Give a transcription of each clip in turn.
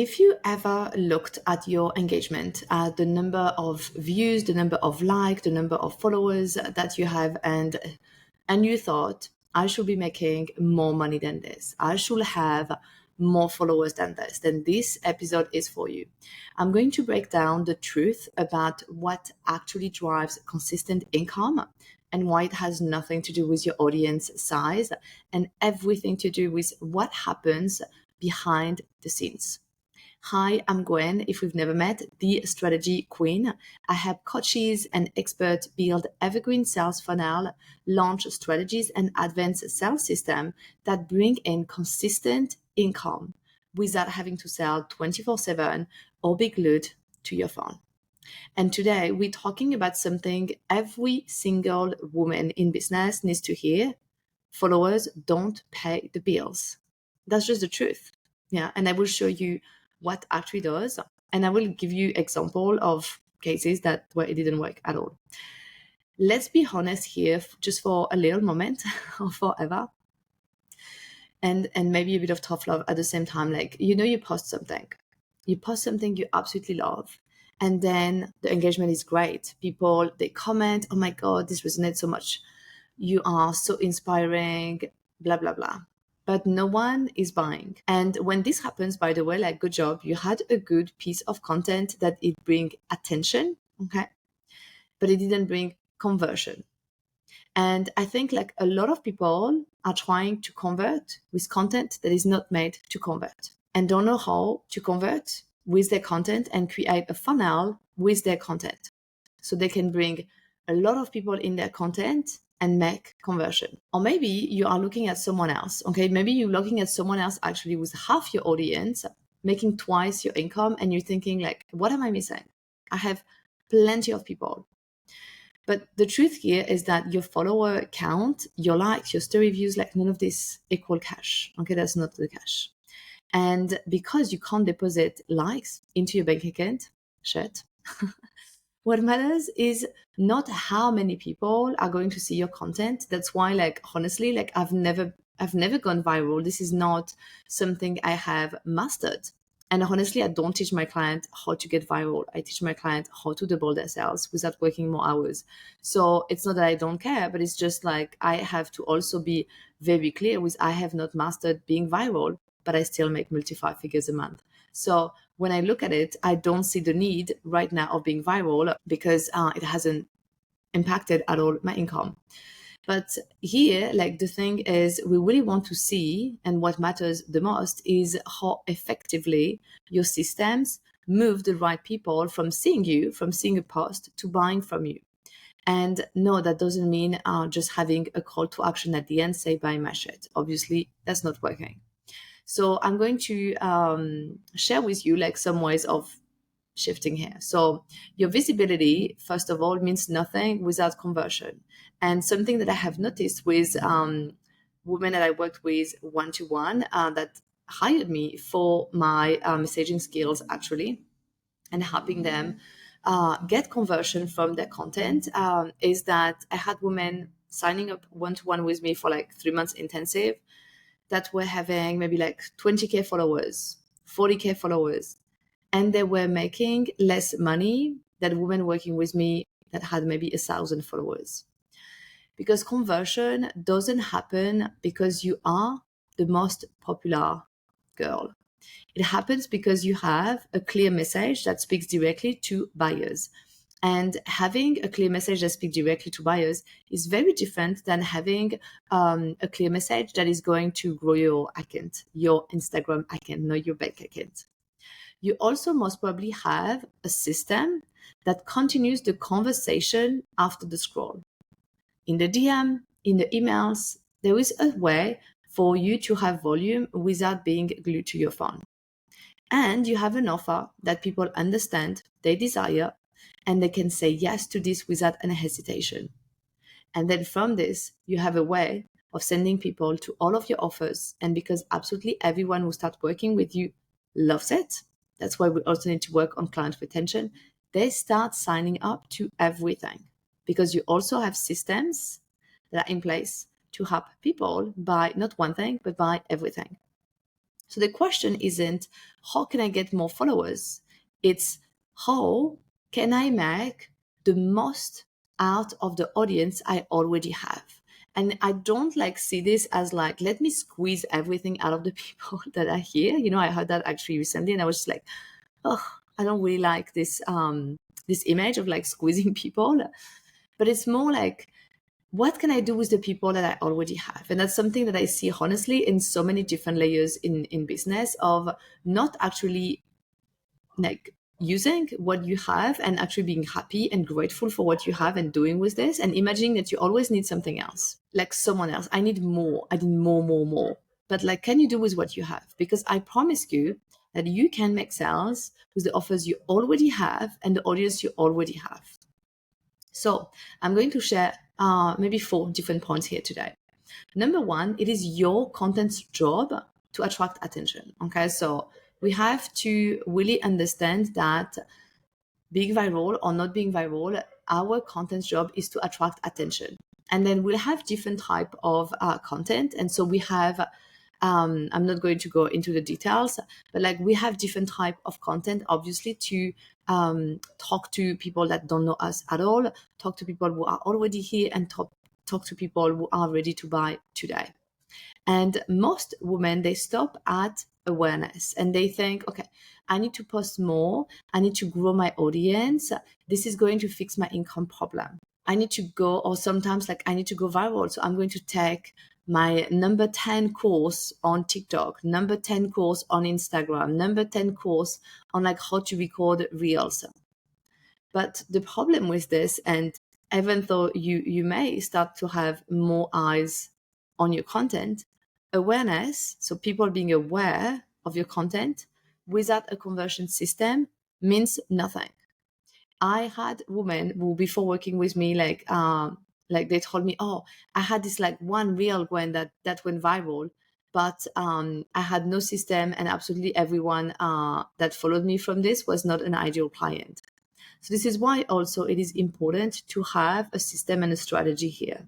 If you ever looked at your engagement, at the number of views, the number of likes, the number of followers that you have, and you thought, I should be making more money than this, I should have more followers than this, then this episode is for you. I'm going to break down the truth about what actually drives consistent income and why it has nothing to do with your audience size and everything to do with what happens behind the scenes. Hi, I'm Gwen. If we've never met, the strategy queen. I help coaches and experts build evergreen sales funnel, launch strategies, and advanced sales system that bring in consistent income without having to sell 24/7 or be glued to your phone. And today we're talking about something every single woman in business needs to hear. Followers don't pay the bills. That's just the truth. Yeah. And I will show you what actually does. And I will give you example of cases where it didn't work at all. Let's be honest here, just for a little moment or forever. And maybe a bit of tough love at the same time. Like, you post something you absolutely love. And then the engagement is great. People, they comment, oh my God, this resonates so much. You are so inspiring, blah, blah, blah. But no one is buying. And when this happens, by the way, like, good job. You had a good piece of content that it bring attention, okay? But it didn't bring conversion. And I think like a lot of people are trying to convert with content that is not made to convert and don't know how to convert with their content and create a funnel with their content. So they can bring a lot of people in their content and make conversion. Or maybe you are looking at someone else, okay? Maybe you're looking at someone else actually with half your audience, making twice your income, and you're thinking like, what am I missing? I have plenty of people. But the truth here is that your follower count, your likes, your story views, like none of this equal cash. Okay, that's not the cash. And because you can't deposit likes into your bank account, shit. What matters is not how many people are going to see your content. That's why, like, honestly, like I've never gone viral. This is not something I have mastered. And honestly, I don't teach my client how to get viral. I teach my client how to double their sales without working more hours. So it's not that I don't care, but it's just like I have to also be very clear with I have not mastered being viral, but I still make multi-five figures a month. So when I look at it, I don't see the need right now of being viral because it hasn't impacted at all my income. But here, like the thing is, we really want to see, and what matters the most is how effectively your systems move the right people from seeing a post to buying from you. And no, that doesn't mean just having a call to action at the end, say buy my shit. Obviously, that's not working. So I'm going to share with you like some ways of shifting here. So your visibility, first of all, means nothing without conversion. And something that I have noticed with women that I worked with one-to-one that hired me for my messaging skills actually, and helping them get conversion from their content is that I had women signing up one-to-one with me for like 3 months intensive that were having maybe like 20K followers, 40K followers, and they were making less money than women working with me that had maybe 1,000 followers. Because conversion doesn't happen because you are the most popular girl. It happens because you have a clear message that speaks directly to buyers. And having a clear message that speaks directly to buyers is very different than having a clear message that is going to grow your account, your Instagram account, not your bank account. You also most probably have a system that continues the conversation after the scroll. In the DM, in the emails, there is a way for you to have volume without being glued to your phone. And you have an offer that people understand, they desire, and they can say yes to this without any hesitation. And then from this, you have a way of sending people to all of your offers. And because absolutely everyone who starts working with you loves it, that's why we also need to work on client retention. They start signing up to everything because you also have systems that are in place to help people buy not one thing, but buy everything. So the question isn't how can I get more followers? It's how can I make the most out of the audience I already have? And I don't see this as let me squeeze everything out of the people that are here. I heard that actually recently, and I was just like, oh, I don't really like this image of squeezing people. But it's more what can I do with the people that I already have? And that's something that I see honestly in so many different layers in business, of not actually using what you have and actually being happy and grateful for what you have and doing with this, and imagining that you always need something else, like someone else. I need more. I need more, more, more. But can you do with what you have? Because I promise you that you can make sales with the offers you already have and the audience you already have. So I'm going to share maybe 4 different points here today. Number 1, it is your content's job to attract attention. Okay, so we have to really understand that being viral or not being viral, our content's job is to attract attention. And then we'll have different type of content. And so we have, I'm not going to go into the details, but we have different type of content, obviously, to talk to people that don't know us at all, talk to people who are already here, and talk to people who are ready to buy today. And most women, they stop at awareness and they think, okay, I need to post more. I need to grow my audience. This is going to fix my income problem. I need to go, or sometimes I need to go viral. So I'm going to take my number 10 course on TikTok, number 10 course on Instagram, number 10 course on how to record reels. But the problem with this, and even though you may start to have more eyes on your content, awareness, so people being aware of your content without a conversion system, means nothing. I had women who, before working with me, they told me, oh, I had this one reel that went viral, but I had no system, and absolutely everyone that followed me from this was not an ideal client. So this is why also it is important to have a system and a strategy here,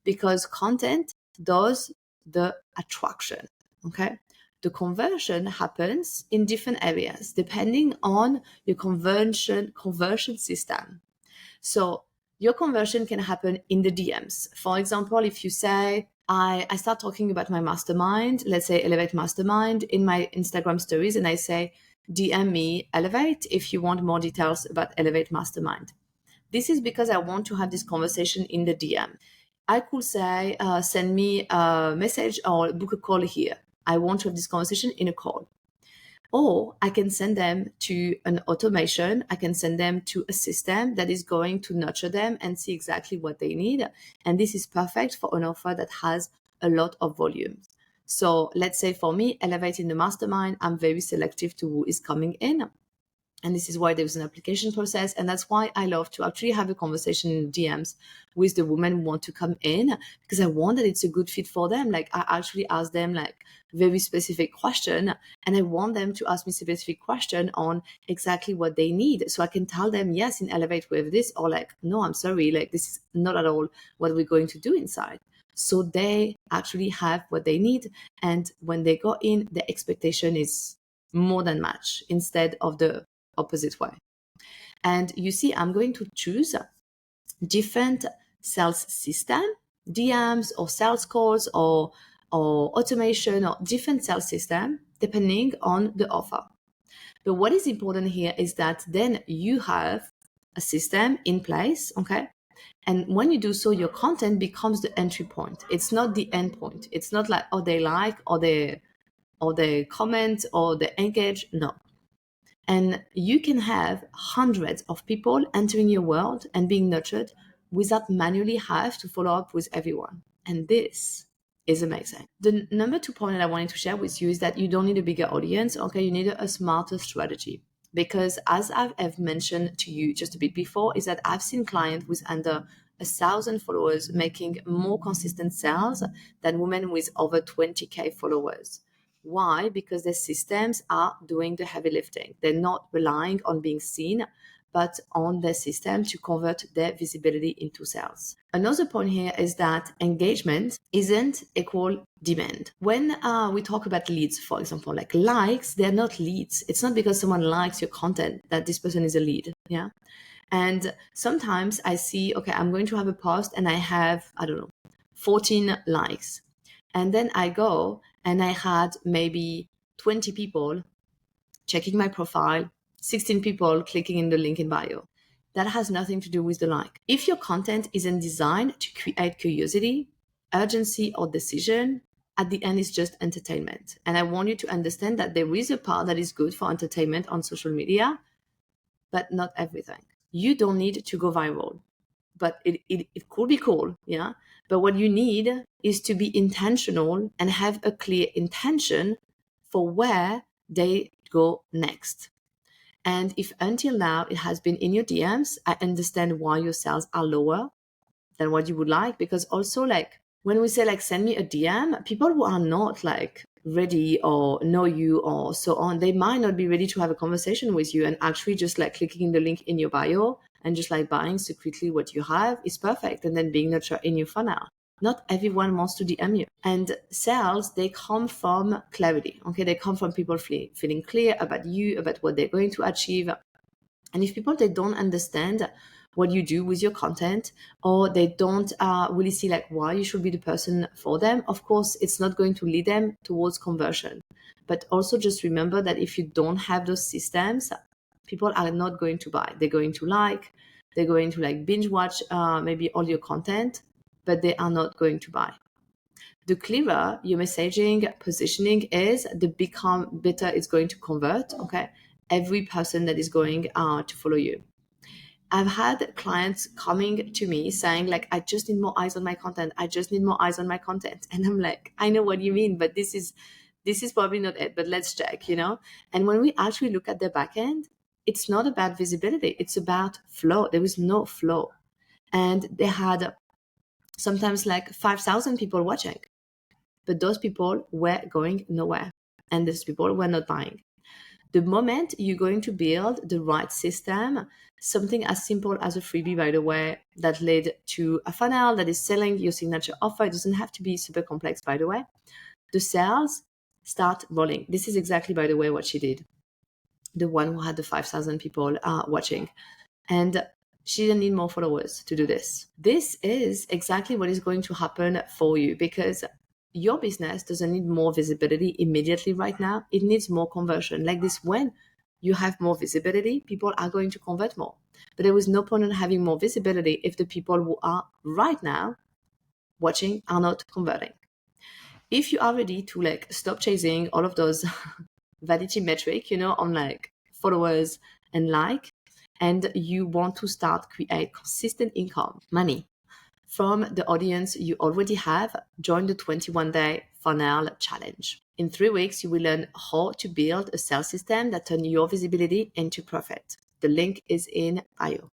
because content does the attraction. Okay, the conversion happens in different areas depending on your conversion system. So your conversion can happen in the DMs. For example, if you say, I start talking about my mastermind, let's say Elevate Mastermind, in my Instagram stories, and I say, DM me Elevate if you want more details about Elevate Mastermind. This is because I want to have this conversation in the DM. I could say, send me a message or book a call here. I want to have this conversation in a call. Or I can send them to an automation. I can send them to a system that is going to nurture them and see exactly what they need. And this is perfect for an offer that has a lot of volume. So let's say for me, elevating the mastermind, I'm very selective to who is coming in. And this is why there's an application process. And that's why I love to actually have a conversation in DMs with the women who want to come in, because I want that it's a good fit for them. I actually ask them very specific question, and I want them to ask me specific question on exactly what they need. So I can tell them, yes, in Elevate we have this, or no, I'm sorry, this is not at all what we're going to do inside. So they actually have what they need. And when they go in, the expectation is more than match instead of the opposite way. And you see, I'm going to choose different sales system, DMs or sales calls or automation or different sales system depending on the offer. But what is important here is that then you have a system in place, okay? And when you do so, your content becomes the entry point. It's not the end point. It's not oh, they like or they comment or they engage. No. And you can have hundreds of people entering your world and being nurtured without manually have to follow up with everyone. And this is amazing. The number 2 point that I wanted to share with you is that you don't need a bigger audience. Okay, you need a smarter strategy. Because as I've mentioned to you just a bit before, is that I've seen clients with under 1,000 followers making more consistent sales than women with over 20K followers. Why? Because their systems are doing the heavy lifting. They're not relying on being seen but on their system to convert their visibility into sales. Another point here is that engagement isn't equal demand. When we talk about leads, for example, like likes, they're not leads. It's not because someone likes your content that this person is a lead. Yeah. And sometimes I see, okay, I'm going to have a post and I have, I don't know, 14 likes. And then I go and I had maybe 20 people checking my profile, 16 people clicking in the link in bio. That has nothing to do with the like. If your content isn't designed to create curiosity, urgency, or decision, at the end it's just entertainment. And I want you to understand that there is a part that is good for entertainment on social media, but not everything. You don't need to go viral, but it could be cool. Yeah. But what you need is to be intentional and have a clear intention for where they go next. And if until now it has been in your DMs, I understand why your sales are lower than what you would like. Because also, like, when we say like send me a DM, people who are not like ready or know you or so on, they might not be ready to have a conversation with you, and actually just like clicking in the link in your bio and just like buying secretly what you have is perfect, and then being nurtured in your funnel. Not everyone wants to DM you. And sales, they come from clarity. Okay, they come from people feeling clear about you, about what they're going to achieve. And if people, they don't understand what you do with your content, or they don't really see like why you should be the person for them, of course, it's not going to lead them towards conversion. But also just remember that if you don't have those systems, people are not going to buy. They're going to they're going to like binge watch maybe all your content, but they are not going to buy. The clearer your messaging positioning is, the become better it's going to convert. Okay, every person that is going to follow you. I've had clients coming to me saying like, I just need more eyes on my content. I just need more eyes on my content. And I'm like, I know what you mean, but this is probably not it, but let's check, you know? And when we actually look at the back end, it's not about visibility. It's about flow. There was no flow. And they had sometimes like 5,000 people watching, but those people were going nowhere. And those people were not buying. The moment you're going to build the right system, something as simple as a freebie, by the way, that led to a funnel that is selling your signature offer, it doesn't have to be super complex, by the way. The sales start rolling. This is exactly, by the way, what she did. The one who had the 5,000 people watching. And she didn't need more followers to do this. This is exactly what is going to happen for you, because your business doesn't need more visibility immediately right now. It needs more conversion. Like this, when you have more visibility, people are going to convert more. But there is no point in having more visibility if the people who are right now watching are not converting. If you are ready to like stop chasing all of those vanity metric, on like followers and like, and you want to start create consistent income, money from the audience you already have, join the 21-day funnel challenge. In 3 weeks, you will learn how to build a sales system that turns your visibility into profit. The link is in bio.